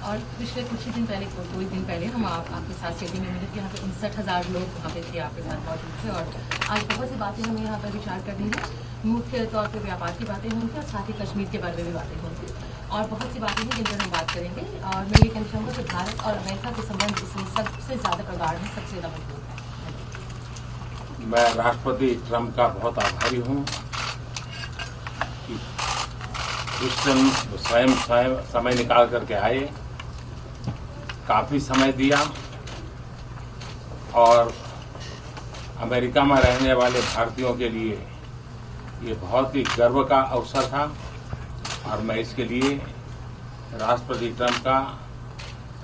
और पिछले कुछ ही दिन पहले, 2 दिन पहले हम आपके साथ स्टेडियम में मिले थे। यहाँ पे 59,000 लोग वहाँ पे थे, आपके साथ मौजूद थे। और आज बहुत सी बातें हमें यहाँ पर विचार करनी है। मुख्य तौर पर व्यापार की बातें होंगी और साथ ही कश्मीर के बारे में भी बातें होंगी, और बहुत सी बातें हैं जिन पर हम बात करेंगे। और मैं ये कहना चाहूँगा कि भारत और अमेरिका के संबंध इसमें सबसे ज़्यादा प्रगाढ़ है, सबसे ज़्यादा मजबूत है। मैं राष्ट्रपति ट्रंप का बहुत आभारी हूँ कि ह्यूस्टन स्वयं समय निकाल करके आए, काफ़ी समय दिया, और अमेरिका में रहने वाले भारतीयों के लिए ये बहुत ही गर्व का अवसर था। और मैं इसके लिए राष्ट्रपति ट्रंप का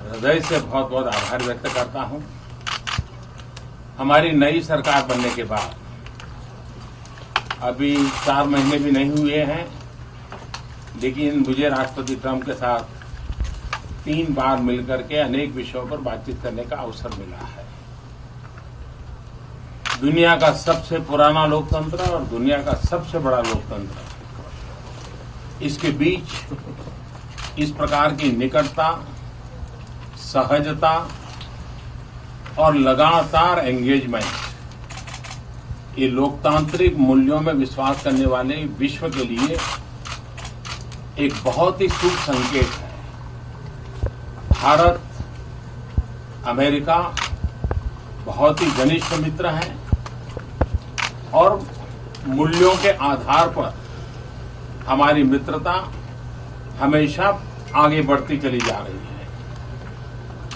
हृदय से बहुत बहुत आभार व्यक्त करता हूं। हमारी नई सरकार बनने के बाद अभी 4 महीने भी नहीं हुए हैं, लेकिन मुझे राष्ट्रपति ट्रंप के साथ 3 बार मिलकर के अनेक विषयों पर बातचीत करने का अवसर मिला है। दुनिया का सबसे पुराना लोकतंत्र और दुनिया का सबसे बड़ा लोकतंत्र, इसके बीच इस प्रकार की निकटता, सहजता और लगातार एंगेजमेंट, ये लोकतांत्रिक मूल्यों में विश्वास करने वाले विश्व के लिए एक बहुत ही शुभ संकेत है। भारत, अमेरिका बहुत ही घनिष्ठ मित्र हैं और मूल्यों के आधार पर हमारी मित्रता हमेशा आगे बढ़ती चली जा रही है।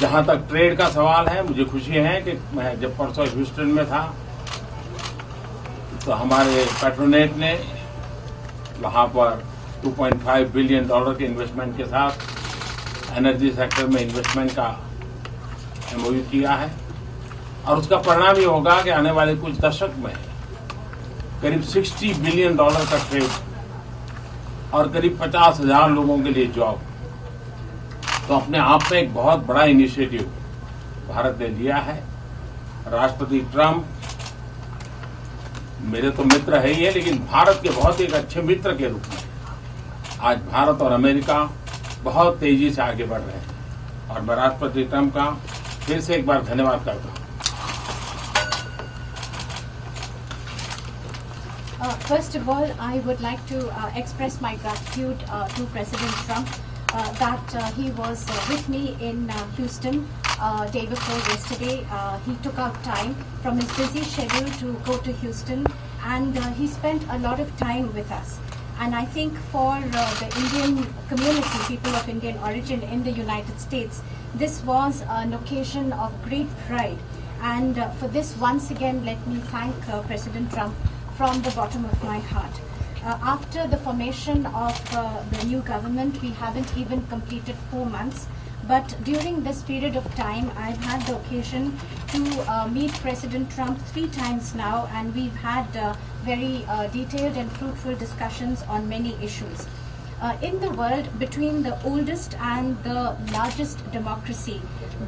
जहां तक ट्रेड का सवाल है, मुझे खुशी है कि मैं जब परसों ह्यूस्टन में था तो हमारे पेट्रोनेट ने वहां पर $2.5 बिलियन के इन्वेस्टमेंट के साथ एनर्जी सेक्टर में इन्वेस्टमेंट का एमओयू किया है। और उसका परिणाम ये होगा कि आने वाले कुछ दशक में करीब $60 बिलियन का ट्रेड और करीब 50,000 लोगों के लिए जॉब, तो अपने आप में एक बहुत बड़ा इनिशिएटिव भारत ने लिया है। राष्ट्रपति ट्रंप मेरे तो मित्र है ही है, लेकिन भारत के बहुत एक अच्छे मित्र के रूप में आज भारत और अमेरिका बहुत तेजी से आगे बढ़ रहे हैं, और मैं राष्ट्रपति ट्रंप का फिर से एक बार धन्यवाद करता हूं। First of all, I would like to express my gratitude to President Trump that he was with me in Houston day before yesterday. He took out time from his busy schedule to go to Houston, and he spent a lot of time with us. And I think for the Indian community, people of Indian origin in the United States, this was an occasion of great pride. And for this, once again, let me thank President Trump from the bottom of my heart. After the formation of the new government, we haven't even completed 4 months. But during this period of time, I've had the occasion to meet President Trump 3 times now, and we've had very detailed and fruitful discussions on many issues. In the world, between the oldest and the largest democracy,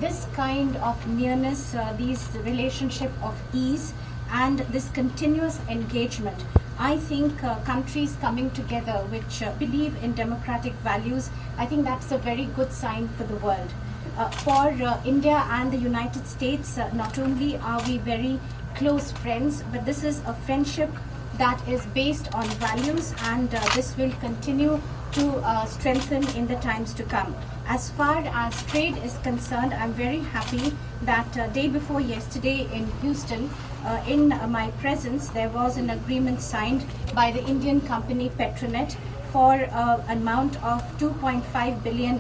this kind of nearness, these relationship of ease, and this continuous engagement, I think countries coming together which believe in democratic values, I think that's a very good sign for the world. For India and the United States, not only are we very close friends, but this is a friendship that is based on values, and this will continue to strengthen in the times to come. As far as trade is concerned, I'm very happy that day before yesterday in Houston, in my presence, there was an agreement signed by the Indian company Petronet for an amount of $2.5 billion,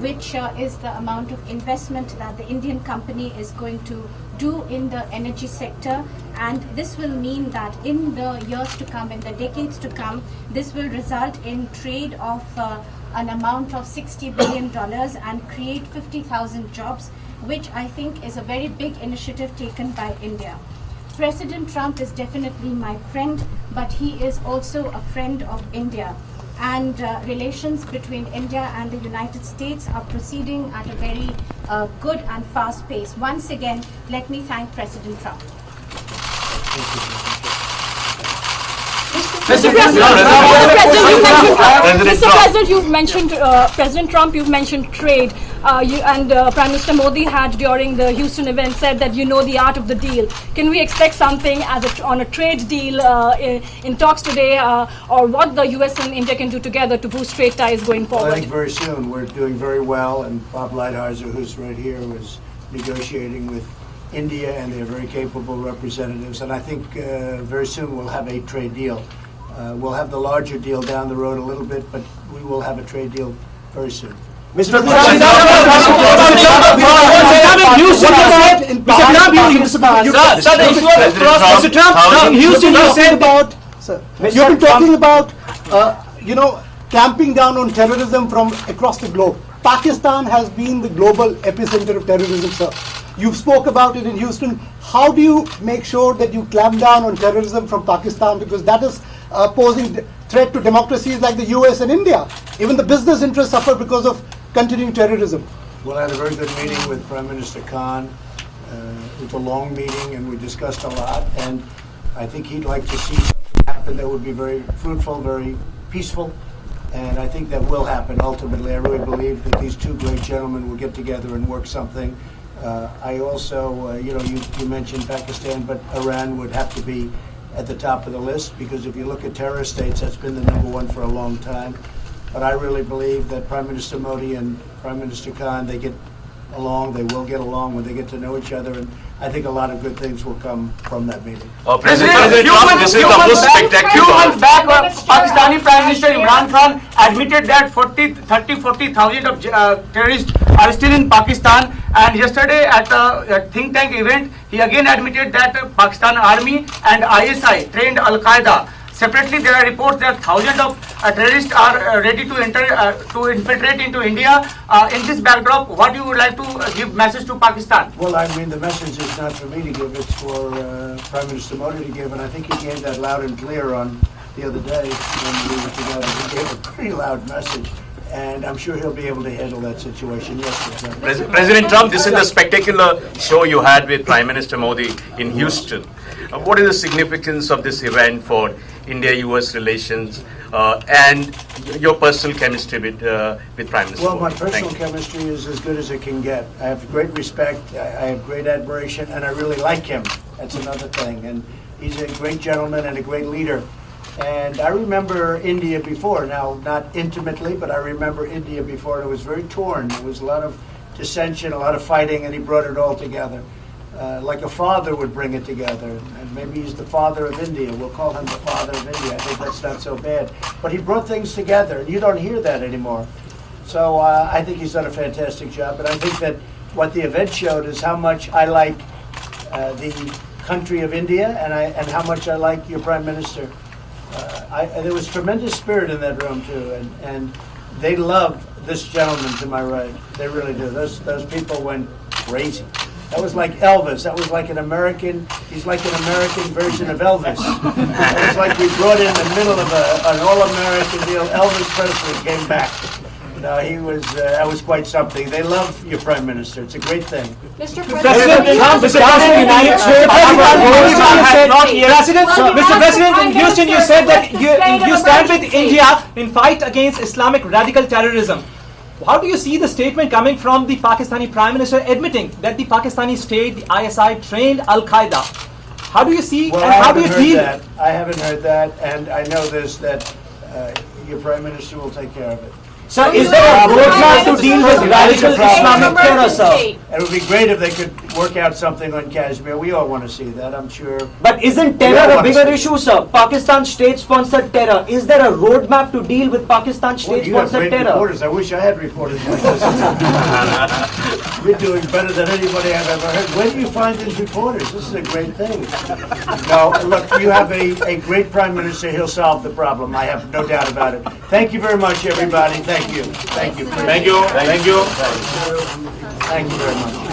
which is the amount of investment that the Indian company is going to do in the energy sector. And this will mean that in the years to come, in the decades to come, this will result in trade of an amount of $60 billion and create 50,000 jobs, which I think is a very big initiative taken by India. President Trump is definitely my friend, but he is also a friend of India. And relations between India and the United States are proceeding at a very good and fast pace. Once again, let me thank President Trump. President, you've mentioned President Trump. You've mentioned trade. Prime Minister Modi had during the Houston event said that you know the art of the deal. Can we expect something on a trade deal in talks today, or what the U.S. and India can do together to boost trade ties going forward? Well, I think very soon. We're doing very well, and Bob Lighthizer, who's right here, was negotiating with India, and they're very capable representatives. And I think very soon we'll have a trade deal. We'll have the larger deal down the road a little bit, but we will have a trade deal very soon. Mr. Trump, in Houston, you said about, you've been talking about, clamping down on terrorism from across the globe. Pakistan has been the global epicenter of terrorism, sir. You spoke about it in Houston. How do you make sure that you clamp down on terrorism from Pakistan? Because that is posing threat to democracies like the US and India. Even the business interests suffer because of continuing terrorism. Well, I had a very good meeting with Prime Minister Khan. It was a long meeting, and we discussed a lot. And I think he'd like to see something happen that would be very fruitful, very peaceful. And I think that will happen ultimately. I really believe that these two great gentlemen will get together and work something. I also, you mentioned Pakistan, but Iran would have to be at the top of the list, because if you look at terrorist states, that's been the #1 for a long time. But I really believe that Prime Minister Modi and Prime Minister Khan, they get along, they will get along when they get to know each other, and I think a lot of good things will come from that meeting. President Trump, this is the most spectacular. Few months back, Pakistani Prime Minister Imran Khan admitted that 40,000 of terrorists are still in Pakistan, and yesterday at a think tank event, he again admitted that Pakistan Army and ISI trained Al-Qaeda. Separately, there are reports that thousands of terrorists are ready to infiltrate into India. In this backdrop, what you would like to give message to Pakistan? Well, I mean, the message is not for me to give; it's for Prime Minister Modi to give, and I think he gave that loud and clear on the other day when we were together. He gave a pretty loud message, and I'm sure he'll be able to handle that situation. Yes, sir. President Trump, this is the spectacular show you had with Prime Minister Modi in Houston. What is the significance of this event for India-US relations and your personal chemistry with Prime Minister Well, Modi? my personal chemistry is as good as it can get. I have great respect, I have great admiration, and I really like him. That's another thing. And he's a great gentleman and a great leader. And I remember India before, now not intimately, but I remember India before, and it was very torn. There was a lot of dissension, a lot of fighting, and he brought it all together. Like a father would bring it together, and maybe he's the father of India. We'll call him the father of India. I think that's not so bad. But he brought things together, and you don't hear that anymore. So I think he's done a fantastic job, and I think that what the event showed is how much I like the country of India, and how much I like your Prime Minister. There was tremendous spirit in that room, too, and they love this gentleman to my right. They really do. Those people went crazy. That was like Elvis. That was like an American. He's like an American version of Elvis. It was like we brought in the middle of an all-American deal. Elvis Presley came back. He was. That was quite something. They love your Prime Minister. It's a great thing. Mr. President, in Houston, you said that you stand with India in fight against Islamic radical terrorism. How do you see the statement coming from the Pakistani Prime Minister admitting that the Pakistani state, the ISI, trained Al-Qaeda? How do you see Well, and how do you deal? I haven't heard that, and I know this, that your Prime Minister will take care of it. Sir, is there a roadmap to deal with radical Islamic terror, sir? It would be great if they could work out something on Kashmir. We all want to see that, I'm sure. But isn't terror a bigger issue, sir? Pakistan state-sponsored terror. Is there a roadmap to deal with Pakistan state-sponsored terror? Reporters. I wish I had reporters like this. We're doing better than anybody I've ever heard. Where do you find these reporters? This is a great thing. No, look, you have a great Prime Minister. He'll solve the problem. I have no doubt about it. Thank you very much, everybody. Thank you. Thank you. Thank you. Thank you. Thank you very much.